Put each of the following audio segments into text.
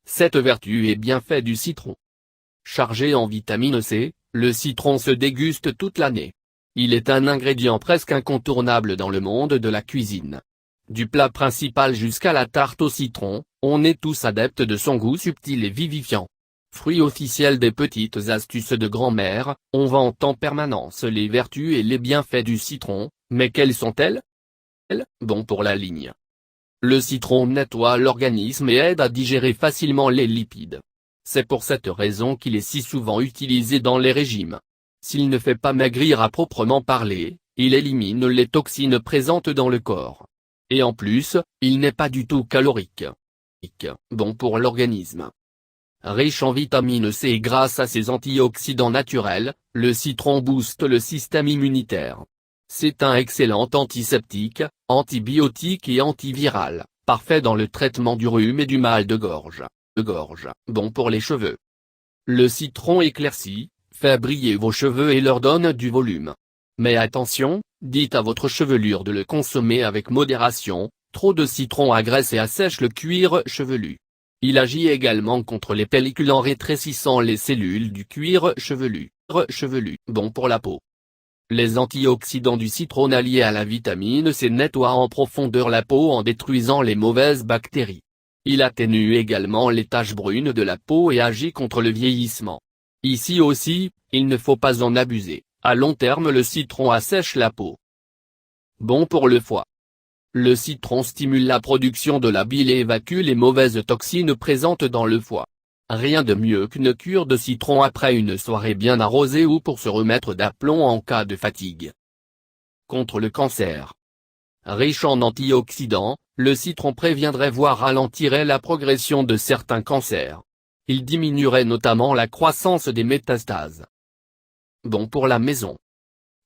cette vertu et bienfaits du citron. Chargé en vitamine C, le citron se déguste toute l'année. Il est un ingrédient presque incontournable dans le monde de la cuisine. Du plat principal jusqu'à la tarte au citron, on est tous adeptes de son goût subtil et vivifiant. Fruit officiel des petites astuces de grand-mère, on vante en permanence les vertus et les bienfaits du citron, mais quelles sont-elles? Bon pour la ligne. Le citron nettoie l'organisme et aide à digérer facilement les lipides. C'est pour cette raison qu'il est si souvent utilisé dans les régimes. S'il ne fait pas maigrir à proprement parler, il élimine les toxines présentes dans le corps. Et en plus, il n'est pas du tout calorique. Bon pour l'organisme. Riche en vitamine C et grâce à ses antioxydants naturels, le citron booste le système immunitaire. C'est un excellent antiseptique, antibiotique et antiviral, parfait dans le traitement du rhume et du mal de gorge. Bon pour les cheveux. Le citron éclaircit, fait briller vos cheveux et leur donne du volume. Mais attention, dites à votre chevelure de le consommer avec modération, trop de citron agresse et assèche le cuir chevelu. Il agit également contre les pellicules en rétrécissant les cellules du cuir chevelu. Bon pour la peau. Les antioxydants du citron alliés à la vitamine C nettoient en profondeur la peau en détruisant les mauvaises bactéries. Il atténue également les taches brunes de la peau et agit contre le vieillissement. Ici aussi, il ne faut pas en abuser, à long terme le citron assèche la peau. Bon pour le foie. Le citron stimule la production de la bile et évacue les mauvaises toxines présentes dans le foie. Rien de mieux qu'une cure de citron après une soirée bien arrosée ou pour se remettre d'aplomb en cas de fatigue. Contre le cancer. Riche en antioxydants, le citron préviendrait voire ralentirait la progression de certains cancers. Il diminuerait notamment la croissance des métastases. Bon pour la maison.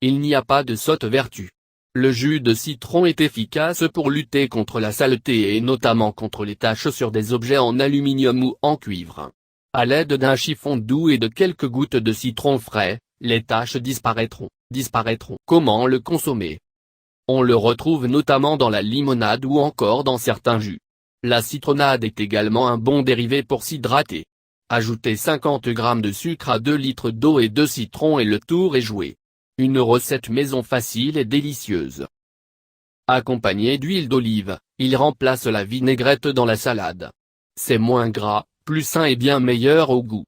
Il n'y a pas de sotte vertu. Le jus de citron est efficace pour lutter contre la saleté et notamment contre les taches sur des objets en aluminium ou en cuivre. À l'aide d'un chiffon doux et de quelques gouttes de citron frais, les taches disparaîtront. Comment le consommer? On le retrouve notamment dans la limonade ou encore dans certains jus. La citronnade est également un bon dérivé pour s'hydrater. Ajoutez 50 g de sucre à 2 litres d'eau et 2 citrons et le tour est joué. Une recette maison facile et délicieuse. Accompagné d'huile d'olive, il remplace la vinaigrette dans la salade. C'est moins gras, plus sain et bien meilleur au goût.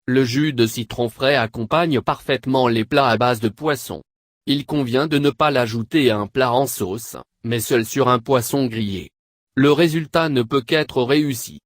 Le jus de citron frais accompagne parfaitement les plats à base de poisson. Il convient de ne pas l'ajouter à un plat en sauce, mais seul sur un poisson grillé. Le résultat ne peut qu'être réussi.